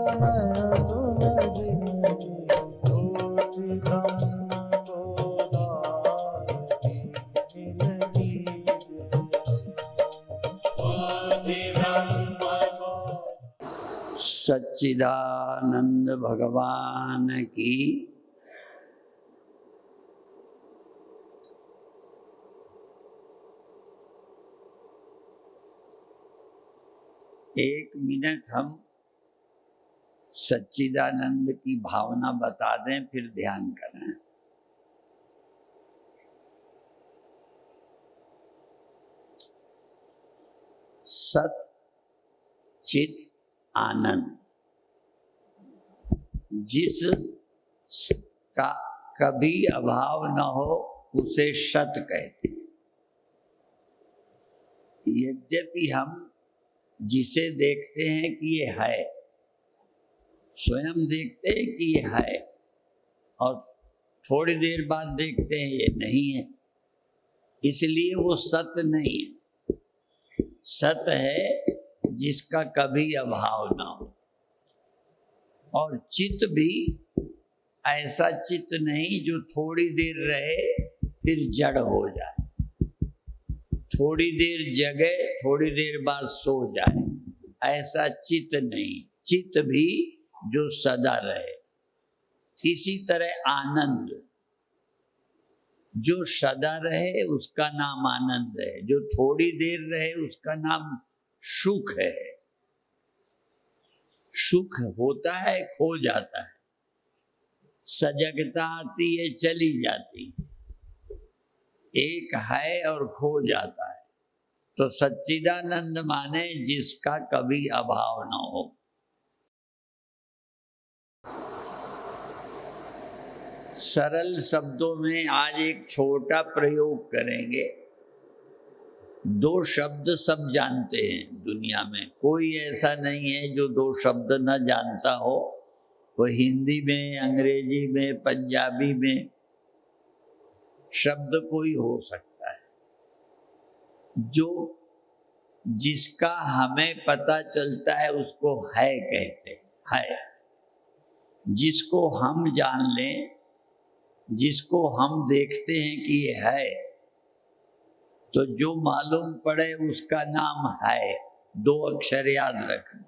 नयन सुलगिनी ज्योति ब्रह्म गोदारिणी नीलगी सच्चिदानंद भगवान की एक मिनट हम सच्चिदानंद की भावना बता दें, फिर ध्यान करें। सत चित आनंद, जिस का कभी अभाव न हो उसे सत कहते हैं। यद्यपि हम जिसे देखते हैं कि ये है, स्वयं देखते हैं कि ये है, और थोड़ी देर बाद देखते हैं ये नहीं है, इसलिए वो सत नहीं है। सत है जिसका कभी अभाव ना हो। और चित्त भी ऐसा चित्त नहीं जो थोड़ी देर रहे फिर जड़ हो जाए, थोड़ी देर जगे थोड़ी देर बाद सो जाए, ऐसा चित्त नहीं। चित्त भी जो सदा रहे। इसी तरह आनंद जो सदा रहे उसका नाम आनंद है, जो थोड़ी देर रहे उसका नाम सुख है। सुख होता है, खो जाता है, सजगता आती है, चली जाती है, एक है और खो जाता है। तो सच्चिदानंद माने जिसका कभी अभाव न हो। सरल शब्दों में आज एक छोटा प्रयोग करेंगे। दो शब्द सब जानते हैं दुनिया में, कोई ऐसा नहीं है जो दो शब्द न जानता हो। वो हिंदी में, अंग्रेजी में, पंजाबी में शब्द कोई हो सकता है। जो जिसका हमें पता चलता है उसको है कहते हैं। है जिसको हम जान लें, जिसको हम देखते हैं कि ये है, तो जो मालूम पड़े उसका नाम है। दो अक्षर याद रखना।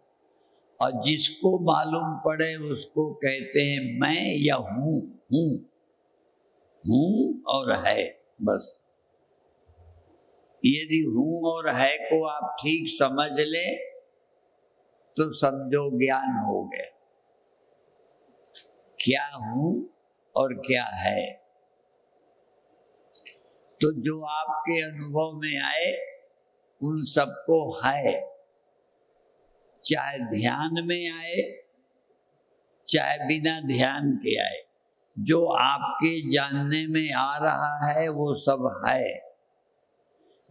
और जिसको मालूम पड़े उसको कहते हैं मैं या हूँ। हूँ और है, बस। यदि हूँ और है को आप ठीक समझ लें तो समझो ज्ञान हो गया। क्या हूँ और क्या है, तो जो आपके अनुभव में आए उन सबको है। चाहे ध्यान में आए, चाहे बिना ध्यान के आए, जो आपके जानने में आ रहा है वो सब है।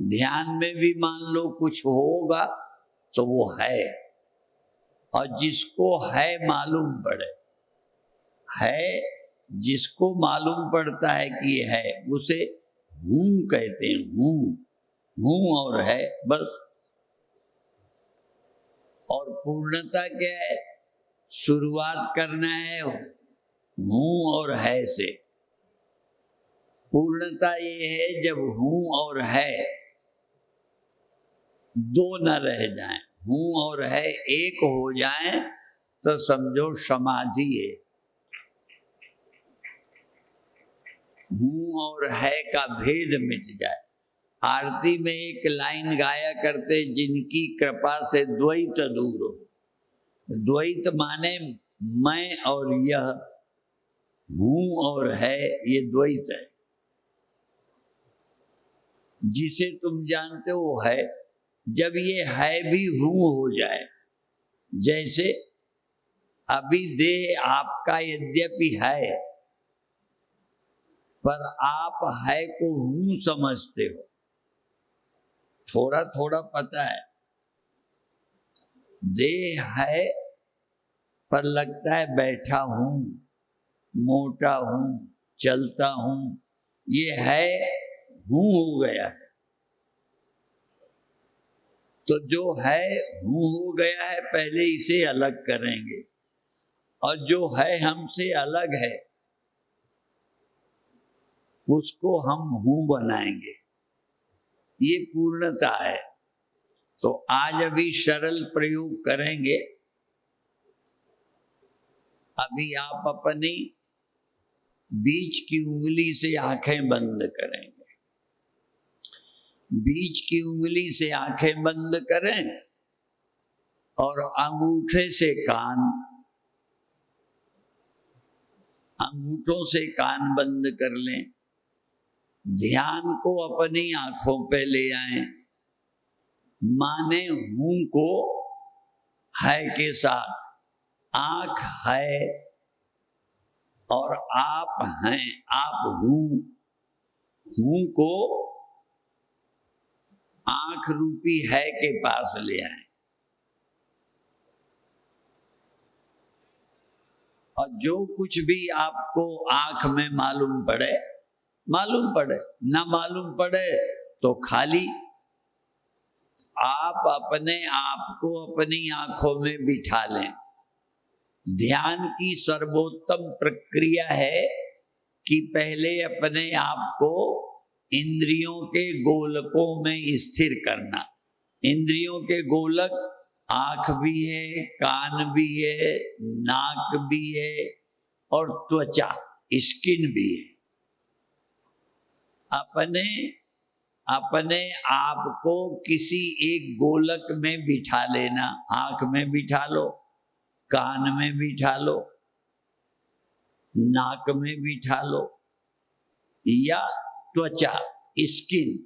ध्यान में भी मान लो कुछ होगा तो वो है। और जिसको है मालूम पड़े, है जिसको मालूम पड़ता है कि ये है, उसे हूँ कहते हैं। हूँ और है, बस। और पूर्णता क्या है? शुरुआत करना है हूँ और है से। पूर्णता ये है जब हूँ और है दो न रह जाएं, हूँ और है एक हो जाएं, तो समझो समाधि है। हूँ और है का भेद मिट जाए। आरती में एक लाइन गाया करते, जिनकी कृपा से द्वैत दूर हो। द्वैत माने मैं और यह, हूँ और है, ये द्वैत है। जिसे तुम जानते हो है, जब ये है भी हूँ हो जाए। जैसे अभी देह आपका यद्यपि है, पर आप है को हूँ समझते हो। थोड़ा थोड़ा पता है देह है, पर लगता है बैठा हूँ, मोटा हूँ, चलता हूँ। ये है हूँ हो गया है। तो जो है हूँ हो गया है, पहले इसे अलग करेंगे। और जो है हमसे अलग है उसको हम हूँ बनाएंगे। ये पूर्णता है। तो आज अभी सरल प्रयोग करेंगे। अभी आप अपनी बीच की उंगली से आंखें बंद करेंगे। बीच की उंगली से आंखें बंद करें और अंगूठे से कान, अंगूठों से कान बंद कर लें। ध्यान को अपनी आंखों पे ले आएं। माने हूं को है के साथ, आंख है और आप हैं, आप हूं को आंख रूपी है के पास ले आए। और जो कुछ भी आपको आंख में मालूम पड़े, ना मालूम पड़े तो खाली आप अपने आप को अपनी आंखों में बिठा लें। ध्यान की सर्वोत्तम प्रक्रिया है कि पहले अपने आप को इंद्रियों के गोलकों में स्थिर करना। इंद्रियों के गोलक आंख भी है, कान भी है, नाक भी है और त्वचा, स्किन भी है। अपने आप को किसी एक गोलक में बिठा लेना। आंख में बिठा लो, कान में बिठा लो, नाक में बिठा लो या त्वचा, स्किन,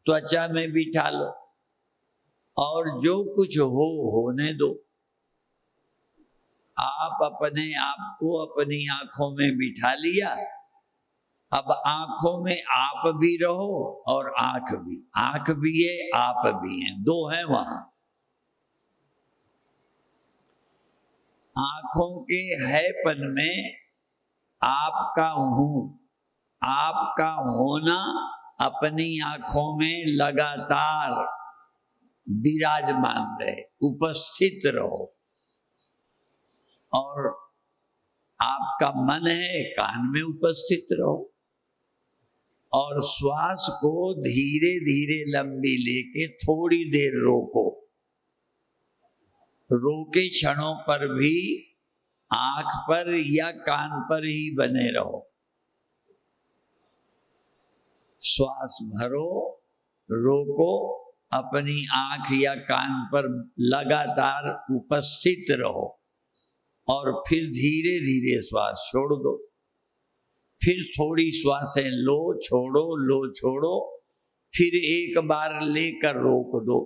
त्वचा में बिठा लो और जो कुछ हो होने दो। आप अपने आप को अपनी आंखों में बिठा लिया। अब आंखों में आप भी रहो और आंख भी है, आप भी हैं, दो हैं वहां। आंखों के हैपन में आपका हूं, आपका होना अपनी आंखों में लगातार विराजमान रहे, उपस्थित रहो। और आपका मन है, कान में उपस्थित रहो। और श्वास को धीरे धीरे लंबी लेके थोड़ी देर रोको। रोके क्षणों पर भी आंख पर या कान पर ही बने रहो। श्वास भरो, रोको, अपनी आंख या कान पर लगातार उपस्थित रहो और फिर धीरे धीरे श्वास छोड़ दो। फिर थोड़ी श्वासें लो छोड़ो, फिर एक बार लेकर रोक दो।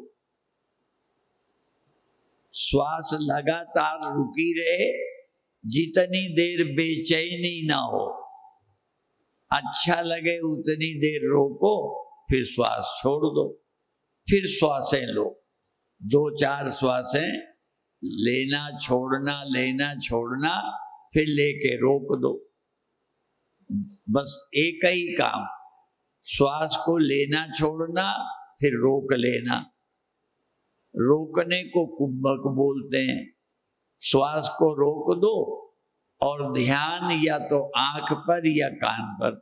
श्वास लगातार रुकी रहे, जितनी देर बेचैनी ना हो, अच्छा लगे उतनी देर रोको, फिर श्वास छोड़ दो। फिर श्वासें लो, 2-4 श्वासें लेना छोड़ना, फिर लेके रोक दो। बस एक ही काम, श्वास को लेना छोड़ना, फिर रोक लेना। रोकने को कुंभक बोलते हैं। श्वास को रोक दो और ध्यान या तो आंख पर या कान पर।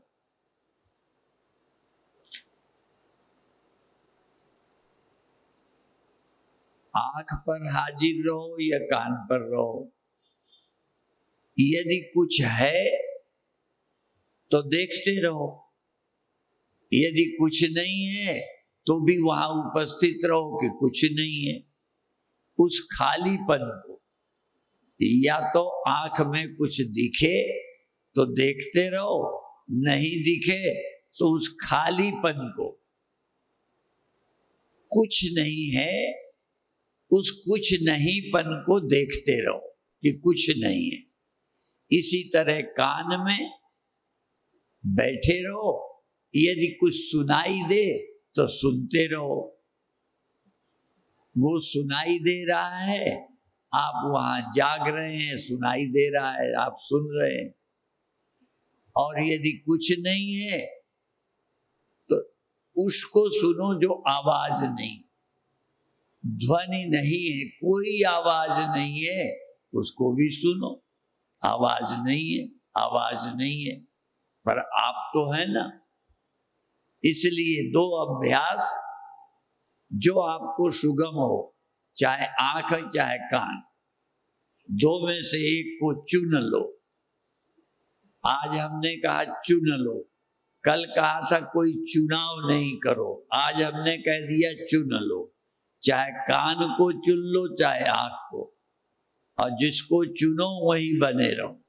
आंख पर हाजिर रहो या कान पर रहो। यदि कुछ है तो देखते रहो, यदि कुछ नहीं है तो भी वहां उपस्थित रहो कि कुछ नहीं है। उस खालीपन को, या तो आंख में कुछ दिखे तो देखते रहो, नहीं दिखे तो उस खालीपन को, कुछ नहीं है उस कुछ नहींपन को देखते रहो कि कुछ नहीं है। इसी तरह कान में बैठे रहो, यदि कुछ सुनाई दे तो सुनते रहो। वो सुनाई दे रहा है, आप वहां जाग रहे हैं, सुनाई दे रहा है, आप सुन रहे हैं। और यदि कुछ नहीं है तो उसको सुनो जो आवाज नहीं, ध्वनि नहीं है, कोई आवाज नहीं है, उसको भी सुनो। आवाज नहीं है, आवाज नहीं है, पर आप तो है ना। इसलिए दो अभ्यास जो आपको सुगम हो, चाहे आंख चाहे कान, दो में से एक को चुन लो। आज हमने कहा चुन लो, कल कहा था कोई चुनाव नहीं करो, आज हमने कह दिया चुन लो। चाहे कान को चुन लो चाहे आंख को, और जिसको चुनो वही बने रहो।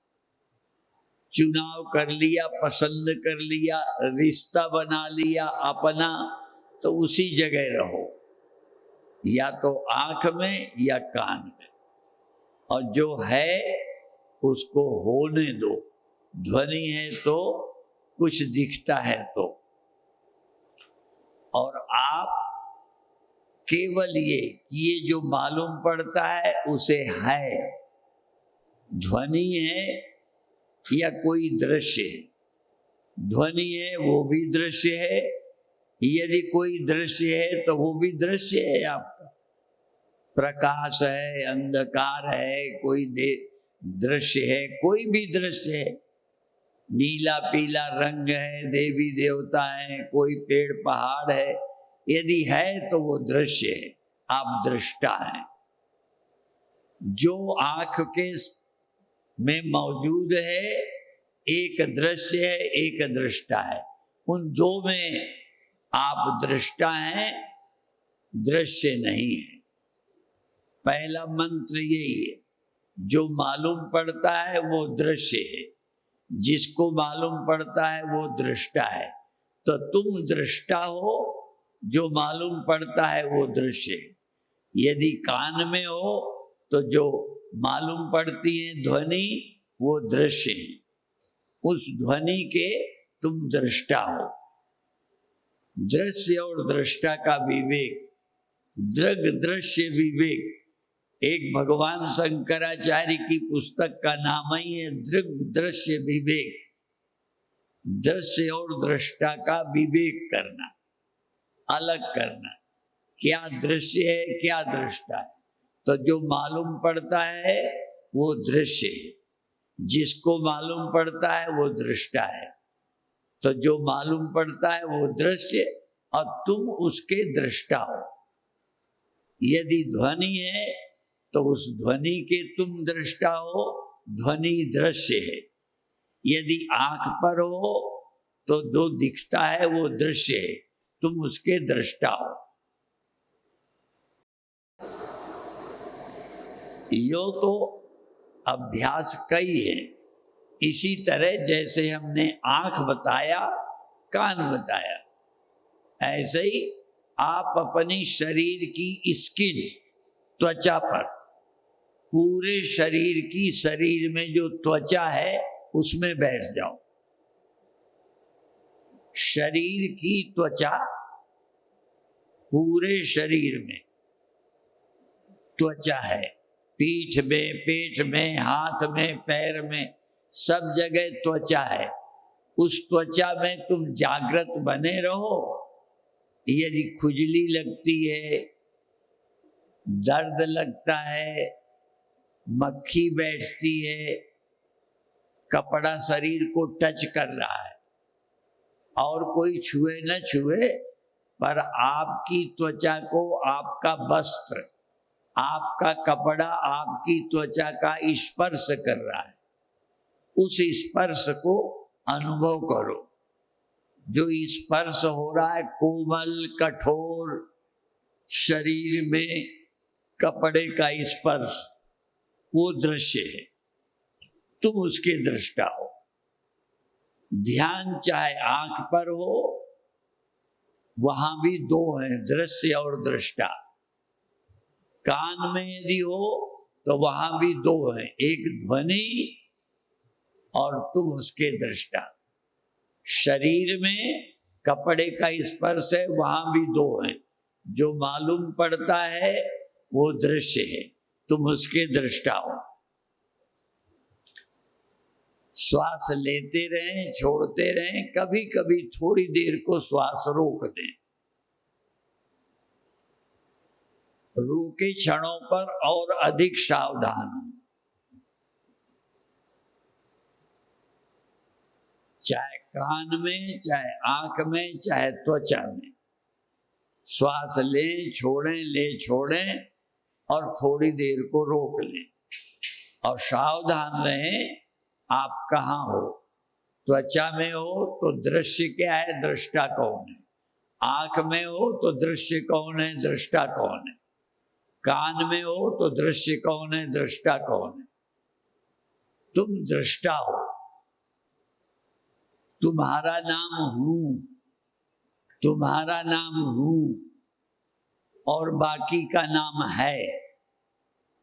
चुनाव कर लिया, पसंद कर लिया, रिश्ता बना लिया अपना, तो उसी जगह रहो, या तो आंख में या कान में। और जो है उसको होने दो। ध्वनि है तो कुछ दिखता है तो, और आप केवल ये कि ये जो मालूम पड़ता है उसे है, ध्वनि है या कोई दृश्य है। ध्वनि है वो भी दृश्य है, यदि कोई दृश्य है तो वो भी दृश्य है आपका। प्रकाश है, अंधकार है, कोई दृश्य है, कोई भी दृश्य है। नीला पीला रंग है, देवी देवता है, कोई पेड़ पहाड़ है, यदि है तो वो दृश्य है, आप दृष्टा हैं। जो आंख के में मौजूद है, एक दृश्य है, एक दृष्टा है। उन दो में आप दृष्टा हैं, दृश्य नहीं है। पहला मंत्र यही है, जो मालूम पड़ता है वो दृश्य है, जिसको मालूम पड़ता है वो दृष्टा है। तो तुम दृष्टा हो, जो मालूम पड़ता है वो दृश्य है। यदि कान में हो तो जो मालूम पड़ती है ध्वनि वो दृश्य है, उस ध्वनि के तुम दृष्टा हो। दृश्य और दृष्टा का विवेक, दृग दृश्य विवेक, एक भगवान शंकराचार्य की पुस्तक का नाम ही है दृग दृश्य विवेक। दृश्य और दृष्टा का विवेक करना, अलग करना, क्या दृश्य है क्या दृष्टा है। तो जो मालूम पड़ता है वो दृश्य है, जिसको मालूम पड़ता है वो दृष्टा है। तो जो मालूम पड़ता है वो दृश्य, और तुम उसके दृष्टा हो। यदि ध्वनि है तो उस ध्वनि के तुम दृष्टा हो, ध्वनि दृश्य है। यदि आंख पर हो तो जो दिखता है वो दृश्य है, तुम उसके दृष्टा हो। यो तो अभ्यास कई है। इसी तरह जैसे हमने आंख बताया, कान बताया, ऐसे ही आप अपनी शरीर की स्किन, त्वचा पर, पूरे शरीर की, शरीर में जो त्वचा है उसमें बैठ जाओ। शरीर की त्वचा, पूरे शरीर में त्वचा है, पीठ में, पेट में, हाथ में, पैर में, सब जगह त्वचा है। उस त्वचा में तुम जागृत बने रहो। यदि खुजली लगती है, दर्द लगता है, मक्खी बैठती है, कपड़ा शरीर को टच कर रहा है, और कोई छुए न छुए, पर आपकी त्वचा को आपका वस्त्र, आपका कपड़ा आपकी त्वचा का स्पर्श कर रहा है। उस स्पर्श को अनुभव करो। जो स्पर्श हो रहा है कोमल कठोर शरीर में, कपड़े का स्पर्श, वो दृश्य है, तुम उसके दृष्टा हो। ध्यान चाहे आंख पर हो, वहां भी दो हैं, दृश्य और दृष्टा। कान में यदि हो तो वहां भी दो हैं, एक ध्वनि और तुम उसके दृष्टा। शरीर में कपड़े का स्पर्श है, वहां भी दो हैं, जो मालूम पड़ता है वो दृश्य है, तुम उसके दृष्टा हो। श्वास लेते रहें, छोड़ते रहें, कभी कभी थोड़ी देर को श्वास रोक दें। रोके क्षणों पर और अधिक सावधान हो। चाहे कान में, चाहे आंख में, चाहे त्वचा में। श्वास लें छोड़ें, ले छोड़ें और थोड़ी देर को रोक लें। और सावधान रहें, आप कहाँ हो। त्वचा में हो तो दृश्य क्या है, दृष्टा कौन है। आंख में हो तो दृश्य कौन है, दृष्टा कौन है। कान में हो तो दृश्य कौन है, दृष्टा कौन है। तुम दृष्टा हो। तुम्हारा नाम हूं, तुम्हारा नाम हूं और बाकी का नाम है।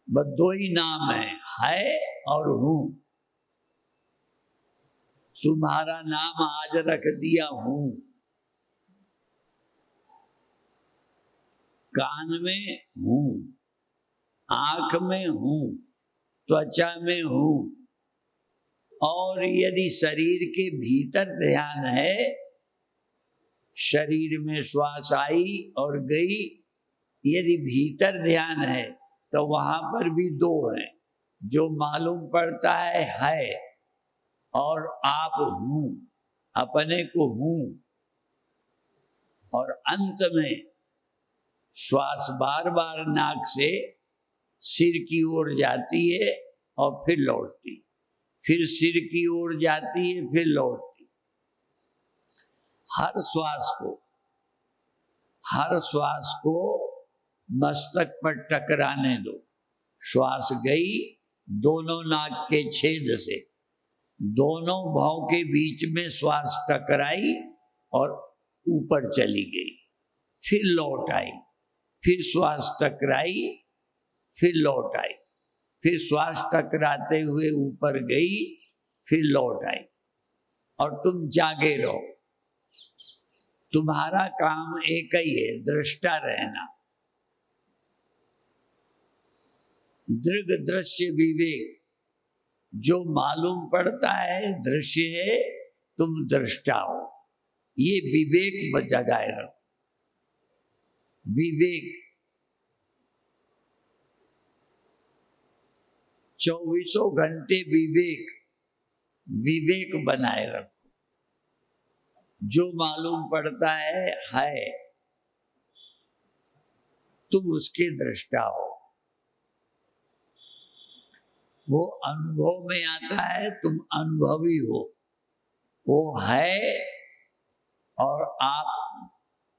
बस दो ही नाम है और हूं। तुम्हारा नाम आज रख दिया हूं। कान में हूं, आंख में हूं, त्वचा में हूं। और यदि शरीर के भीतर ध्यान है, शरीर में श्वास आई और गई, यदि भीतर ध्यान है तो वहां पर भी दो हैं। जो मालूम पड़ता है और आप हूं, अपने को हूं। और अंत में श्वास बार बार नाक से सिर की ओर जाती है और फिर लौटती, फिर सिर की ओर जाती है, फिर लौटती। हर श्वास को मस्तक पर टकराने दो। श्वास गई दोनों नाक के छेद से, दोनों भौं के बीच में श्वास टकराई और ऊपर चली गई, फिर लौट आई, फिर श्वास टकराई, फिर लौट आई, फिर श्वास टकराते हुए ऊपर गई, फिर लौट आई। और तुम जागे रहो। तुम्हारा काम एक ही है, दृष्टा रहना। दृग दृश्य विवेक, जो मालूम पड़ता है दृश्य है, तुम दृष्टा हो। ये विवेक जगाए रहो। विवेक 24 घंटे विवेक बनाए रखो। जो मालूम पड़ता है तुम उसके दृष्टा हो। वो अनुभव में आता है, तुम अनुभवी हो। वो है और आप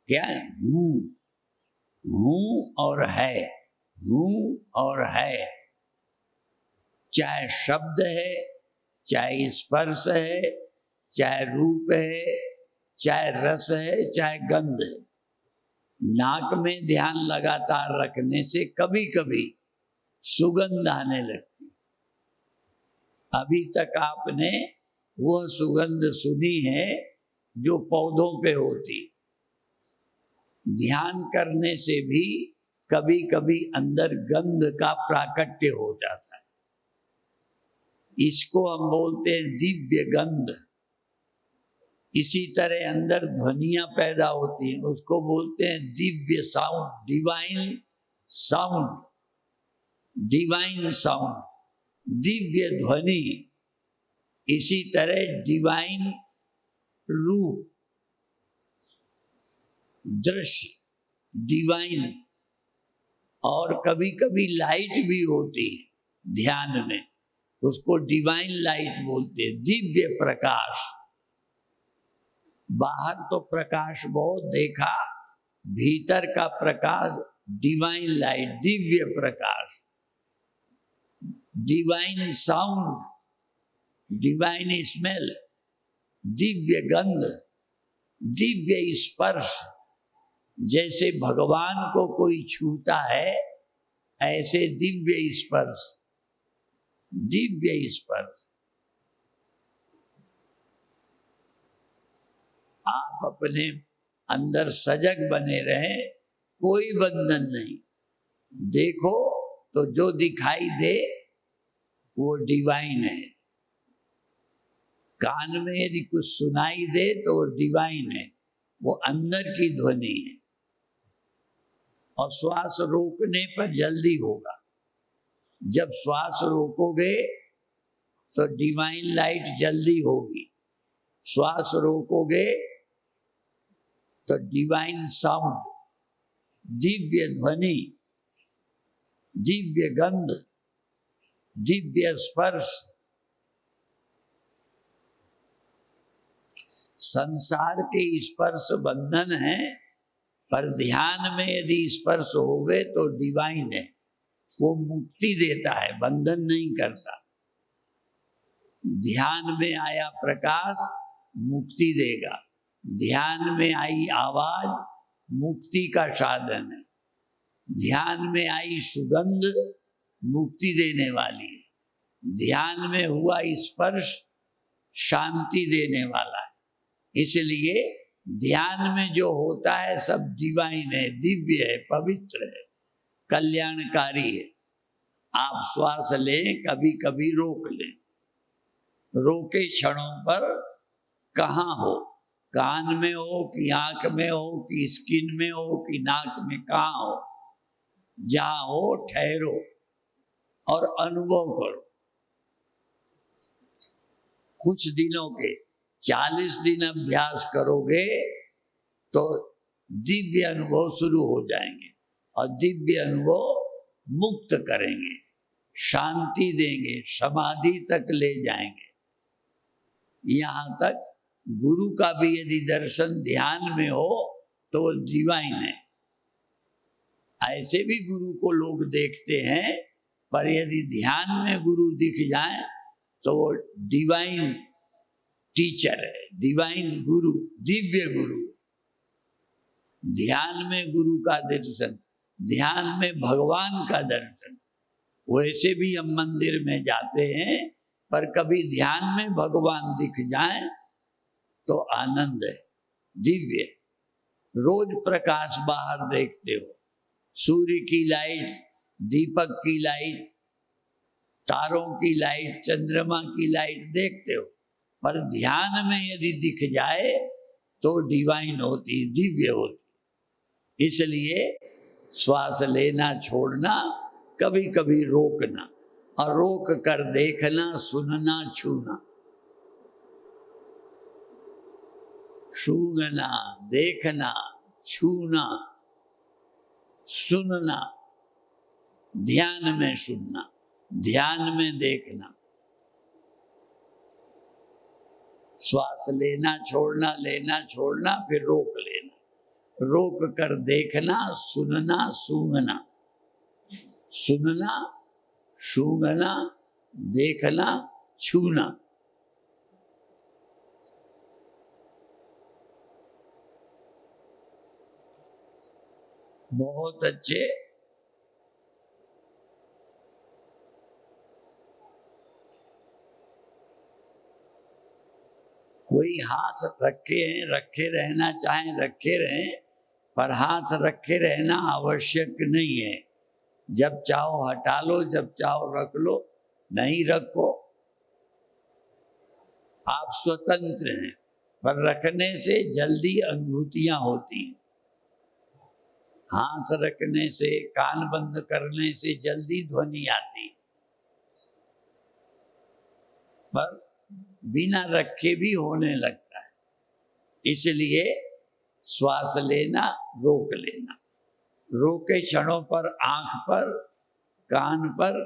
क्या हूं और है, हूं और है। चाहे शब्द है, चाहे स्पर्श है, चाहे रूप है, चाहे रस है, चाहे गंध है। नाक में ध्यान लगातार रखने से कभी कभी सुगंध आने लगती। अभी तक आपने वह सुगंध सुनी है जो पौधों पे होती। ध्यान करने से भी कभी कभी अंदर गंध का प्राकट्य हो जाता है। इसको हम बोलते हैं दिव्य गंध। इसी तरह अंदर ध्वनियां पैदा होती हैं, उसको बोलते हैं Divya sound, divine sound, divine sound, Divya ध्वनि। इसी तरह डिवाइन रूप, दृश्य, डिवाइन। और कभी कभी लाइट भी होती है ध्यान में, उसको डिवाइन लाइट बोलते हैं, दिव्य प्रकाश। बाहर तो प्रकाश बहुत देखा, भीतर का प्रकाश divine light, Divya Prakash, divine sound, divine smell, Divya गंध, दिव्य स्पर्श। जैसे भगवान को कोई छूता है, ऐसे दिव्य स्पर्श, दिव्य स्पर्श। आप अपने अंदर सजग बने रहें, कोई बंधन नहीं। देखो तो जो दिखाई दे वो डिवाइन है। कान में यदि कुछ सुनाई दे तो वो डिवाइन है, वो अंदर की ध्वनि है। और श्वास रोकने पर जल्दी होगा। जब श्वास रोकोगे तो डिवाइन लाइट जल्दी होगी, श्वास रोकोगे तो डिवाइन साउंड, दिव्य ध्वनि, दिव्य गंध, दिव्य स्पर्श, संसार के स्पर्श बंधन है, पर ध्यान में यदि स्पर्श हो गए तो डिवाइन है, वो मुक्ति देता है, बंधन नहीं करता। ध्यान में आया प्रकाश मुक्ति देगा, ध्यान में आई आवाज मुक्ति का साधन है, ध्यान में आई सुगंध मुक्ति देने वाली है, ध्यान में हुआ स्पर्श शांति देने वाला है। इसलिए ध्यान में जो होता है सब डिवाइन है, दिव्य है, पवित्र है, कल्याणकारी है। आप श्वास लें, कभी कभी रोक लें, रोके क्षणों पर कहाँ हो, कान में हो कि आंख में हो कि स्किन में हो कि नाक में, कहाँ हो, जहाँ हो ठहरो और अनुभव करो। कुछ दिनों के 40 दिन अभ्यास करोगे तो दिव्य अनुभव शुरू हो जाएंगे, और दिव्य अनुभव मुक्त करेंगे, शांति देंगे, समाधि तक ले जाएंगे। यहाँ तक गुरु का भी यदि दर्शन ध्यान में हो तो वो डिवाइन है। ऐसे भी गुरु को लोग देखते हैं, पर यदि ध्यान में गुरु दिख जाए तो वो डिवाइन टीचर है, डिवाइन गुरु, दिव्य गुरु। ध्यान में गुरु का दर्शन, ध्यान में भगवान का दर्शन। वैसे भी हम मंदिर में जाते हैं, पर कभी ध्यान में भगवान दिख जाए तो आनंद है, दिव्य है। रोज प्रकाश बाहर देखते हो, सूर्य की लाइट, दीपक की लाइट, तारों की लाइट, चंद्रमा की लाइट देखते हो, पर ध्यान में यदि दिख जाए तो डिवाइन होती, दिव्य होती। इसलिए श्वास लेना छोड़ना, कभी कभी रोकना, और रोक कर देखना, सुनना, छूना, सूंघना, देखना, छूना, सुनना, ध्यान में सुनना, ध्यान में देखना, श्वास लेना छोड़ना, लेना छोड़ना, फिर रोक लेना, रोक कर देखना, सुनना, सूंघना, सुनना, सूंघना, देखना, छूना। बहुत अच्छे। कोई हाथ रखे हैं, रखे रहना चाहें रखे रहें, पर हाथ रखे रहना आवश्यक नहीं है। जब चाहो हटा लो, जब चाहो रख लो, नहीं रखो, आप स्वतंत्र हैं। पर रखने से जल्दी अनुभूतियां होती हैं। हाथ रखने से, कान बंद करने से जल्दी ध्वनि आती है, पर बिना रखे भी होने लगता है। इसलिए श्वास लेना, रोक लेना, रोके क्षणों पर आंख पर, कान पर,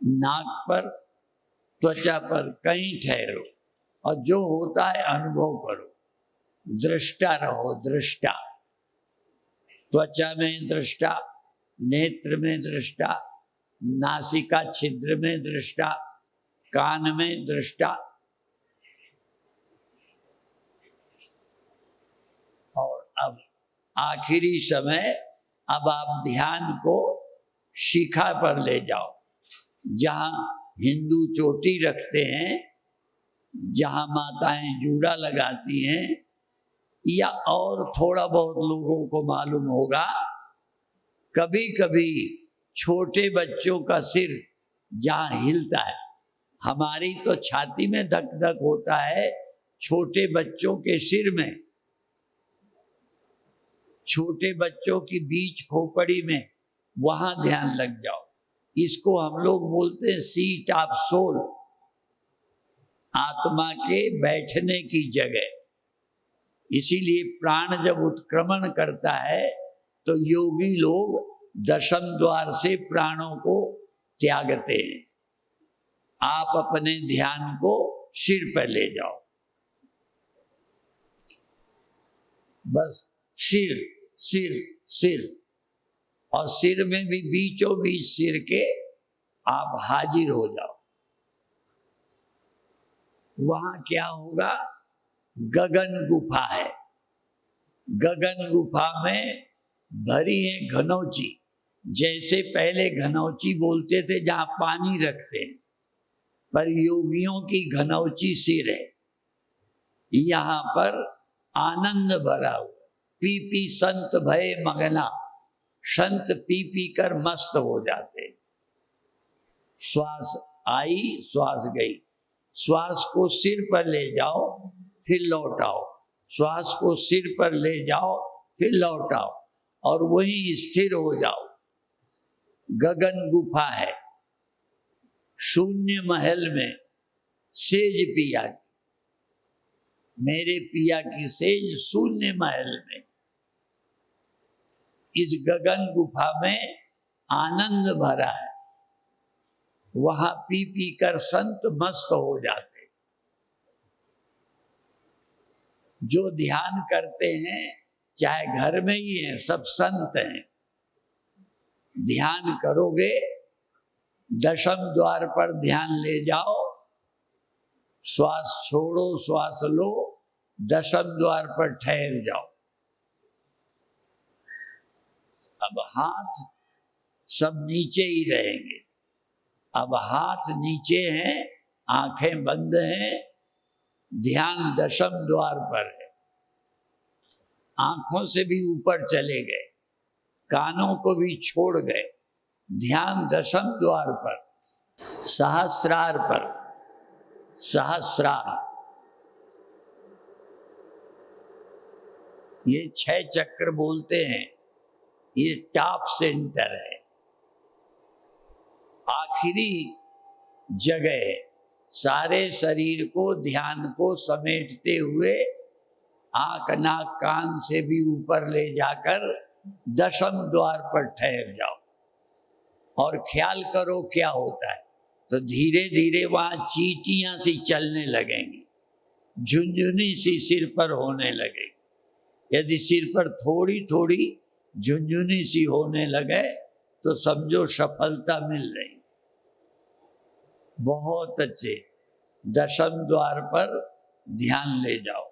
नाक पर, त्वचा पर कहीं ठहरो, और जो होता है अनुभव करो। दृष्टा रहो, दृष्टा। त्वचा में दृष्टा, नेत्र में दृष्टा, नासिका छिद्र में दृष्टा, कान में दृष्टा, और अब आखिरी समय, अब आप ध्यान को शिखा पर ले जाओ, जहां हिंदू चोटी रखते हैं, जहां माताएं जूड़ा लगाती हैं, या और थोड़ा बहुत लोगों को मालूम होगा, कभी कभी छोटे बच्चों का सिर जहां हिलता है, हमारी तो छाती में धक धक होता है, छोटे बच्चों के सिर में, छोटे बच्चों की बीच खोपड़ी में, वहां ध्यान लग जाओ। इसको हम लोग बोलते हैं सीट ऑफ सोल। आत्मा के बैठने की जगह। इसीलिए प्राण जब उत्क्रमण करता है तो योगी लोग दशम द्वार से प्राणों को त्यागते हैं। आप अपने ध्यान को सिर पर ले जाओ, बस सिर सिर सिर, और सिर में भी बीचों बीच सिर के आप हाजिर हो जाओ। वहां क्या होगा? गगन गुफा है। गगन गुफा में भरी है घनौची। जैसे पहले घनौची बोलते थे जहां पानी रखते हैं, पर योगियों की घनौची सिर है। यहाँ पर आनंद भरा हुआ। पी पी संत भय मगना, संत पी पी कर मस्त हो जाते। श्वास आई, श्वास गई। श्वास को सिर पर ले जाओ, फिर लौटाओ। श्वास को सिर पर ले जाओ, फिर लौटाओ, और वहीं स्थिर हो जाओ। गगन गुफा है। शून्य महल में सेज पिया की, मेरे पिया की सेज शून्य महल में। इस गगन गुफा में आनंद भरा है। वहां पी पी कर संत मस्त हो जाते। जो ध्यान करते हैं, चाहे घर में ही हैं, सब संत हैं। ध्यान करोगे, दशम द्वार पर ध्यान ले जाओ, श्वास छोड़ो, श्वास लो, दशम द्वार पर ठहर जाओ। अब हाथ सब नीचे ही रहेंगे। अब हाथ नीचे हैं, आंखें बंद हैं, ध्यान दशम द्वार पर है। आंखों से भी ऊपर चले गए, कानों को भी छोड़ गए। ध्यान दशम द्वार पर, सहस्रार पर। सहस्रार, ये 6 चक्र बोलते हैं, ये टॉप सेंटर है, आखिरी जगह है। सारे शरीर को, ध्यान को समेटते हुए आंख नाक कान से भी ऊपर ले जाकर दशम द्वार पर ठहर जाओ। और ख्याल करो क्या होता है। तो धीरे धीरे वहां चींटियां सी चलने लगेंगी, झुंझुनी सी सिर पर होने लगेगी। यदि सिर पर थोड़ी थोड़ी झुंझुनी सी होने लगे तो समझो सफलता मिल रही। बहुत अच्छे। दशम द्वार पर ध्यान ले जाओ,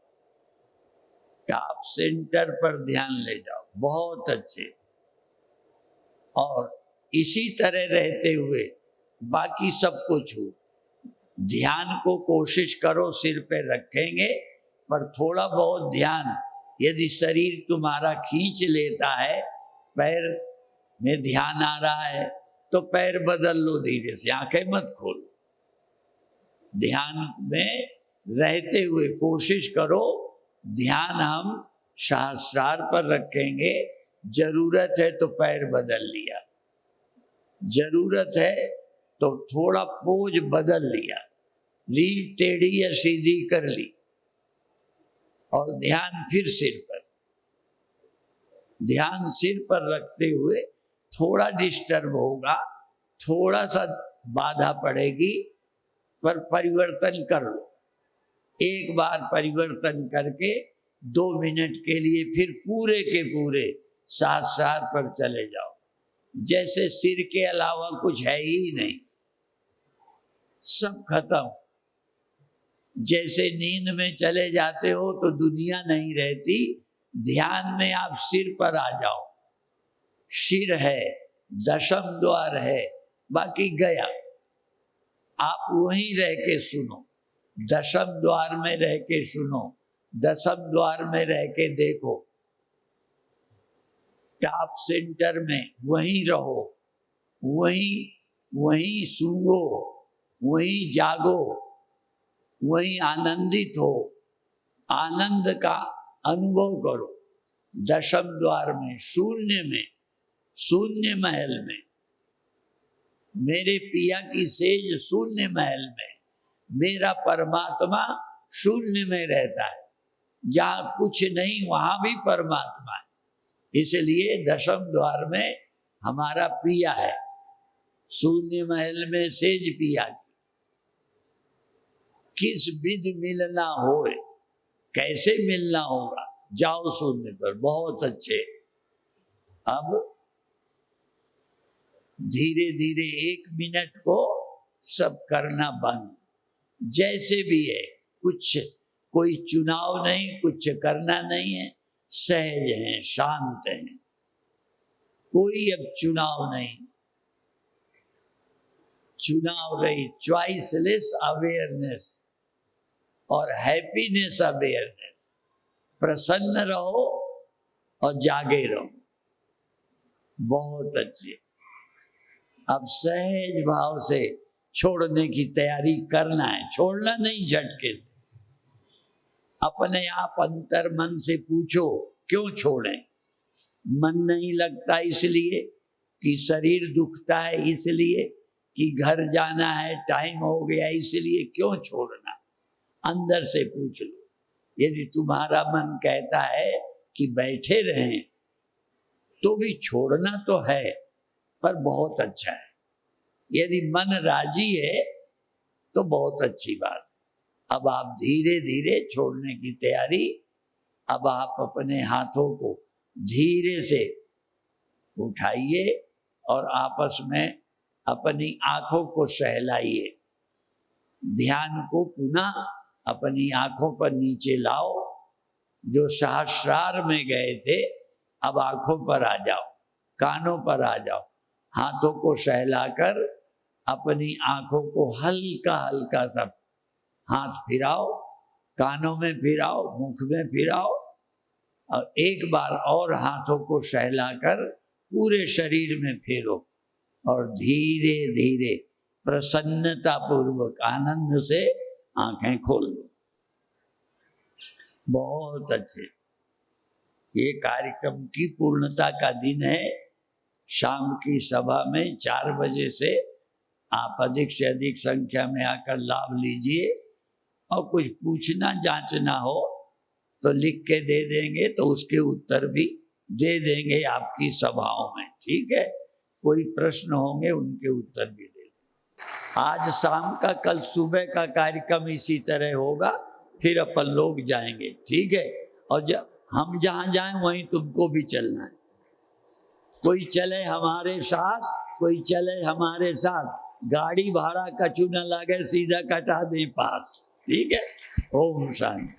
टॉप सेंटर पर ध्यान ले जाओ, बहुत अच्छे। और इसी तरह रहते हुए बाकी सब कुछ हो। ध्यान को कोशिश करो सिर पे रखेंगे, पर थोड़ा बहुत ध्यान, यदि शरीर तुम्हारा खींच लेता है, पैर में ध्यान आ रहा है तो पैर बदल लो धीरे से, आंखें मत खोलो। ध्यान में रहते हुए कोशिश करो। ध्यान हम सहस्रार पर रखेंगे। जरूरत है तो पैर बदल लिया, जरूरत है तो थोड़ा पोज बदल लिया, रीढ़ टेढ़ी या सीधी कर ली, और ध्यान फिर सिर पर। ध्यान सिर पर रखते हुए थोड़ा डिस्टर्ब होगा, थोड़ा सा बाधा पड़ेगी, पर परिवर्तन कर लो। एक बार परिवर्तन करके 2 मिनट के लिए फिर पूरे के पूरे सहस्रार पर चले जाओ, जैसे सिर के अलावा कुछ है ही नहीं, सब खत्म। जैसे नींद में चले जाते हो तो दुनिया नहीं रहती, ध्यान में आप सिर पर आ जाओ। सिर है, दशम द्वार है, बाकी गया। आप वहीं रह के सुनो, दशम द्वार में रह के सुनो, दशम द्वार में रह के देखो, टॉप सेंटर में वहीं रहो, वहीं सूंघो, वहीं जागो, वहीं आनंदित हो, आनंद का अनुभव करो। दशम द्वार में, शून्य में, शून्य महल में, मेरे पिया की सेज शून्य महल में, मेरा परमात्मा शून्य में रहता है, जहाँ कुछ नहीं वहां भी परमात्मा है। इसलिए दशम द्वार में हमारा पिया है, शून्य महल में सेज पिया किस विधि मिलना होए, कैसे मिलना होगा, जाओ शून्य पर। बहुत अच्छे। अब धीरे धीरे 1 मिनट को सब करना बंद, जैसे भी है, कुछ कोई चुनाव नहीं, कुछ करना नहीं है, सहज हैं, शांत हैं, कोई अब चुनाव नहीं, चुनाव रही, चॉइसलेस अवेयरनेस और हैप्पीनेस अवेयरनेस। प्रसन्न रहो और जागे रहो। बहुत अच्छे। अब सहज भाव से छोड़ने की तैयारी करना है, छोड़ना नहीं झटके से। अपने आप अंतर मन से पूछो क्यों छोड़ें। मन नहीं लगता इसलिए कि शरीर दुखता है, इसलिए कि घर जाना है, टाइम हो गया, इसलिए क्यों छोड़ना। अंदर से पूछ लो। यदि तुम्हारा मन कहता है कि बैठे रहें, तो भी छोड़ना तो है, पर बहुत अच्छा है। यदि मन राजी है तो बहुत अच्छी बात। अब आप धीरे धीरे छोड़ने की तैयारी। अब आप अपने हाथों को धीरे से उठाइए और आपस में अपनी आंखों को सहलाइए। ध्यान को पुनः अपनी आंखों पर नीचे लाओ। जो सहस्रार में गए थे, अब आंखों पर आ जाओ, कानों पर आ जाओ। हाथों को सहलाकर अपनी आंखों को हल्का हल्का सा हाथ फिराओ, कानों में फिराओ, मुख में फिराओ, और एक बार और हाथों को सहलाकर पूरे शरीर में फेरो और धीरे धीरे प्रसन्नता पूर्वक आनंद से आंखें खोल दो। बहुत अच्छे। ये कार्यक्रम की पूर्णता का दिन है। शाम की सभा में 4 बजे से आप अधिक से अधिक संख्या में आकर लाभ लीजिए। और कुछ पूछना जांचना हो तो लिख के दे देंगे, तो उसके उत्तर भी दे देंगे आपकी सभाओं में। ठीक है, कोई प्रश्न होंगे उनके उत्तर भी दे देंगे। आज शाम का, कल सुबह का कार्यक्रम इसी तरह होगा, फिर अपन लोग जाएंगे। ठीक है, और जब हम जहाँ जाएं वहीं तुमको भी चलना है। कोई चले हमारे साथ, कोई चले हमारे साथ, गाड़ी भाड़ा कछु न लगे, सीधा कटा दें पास। ठीक है, ओम शांति।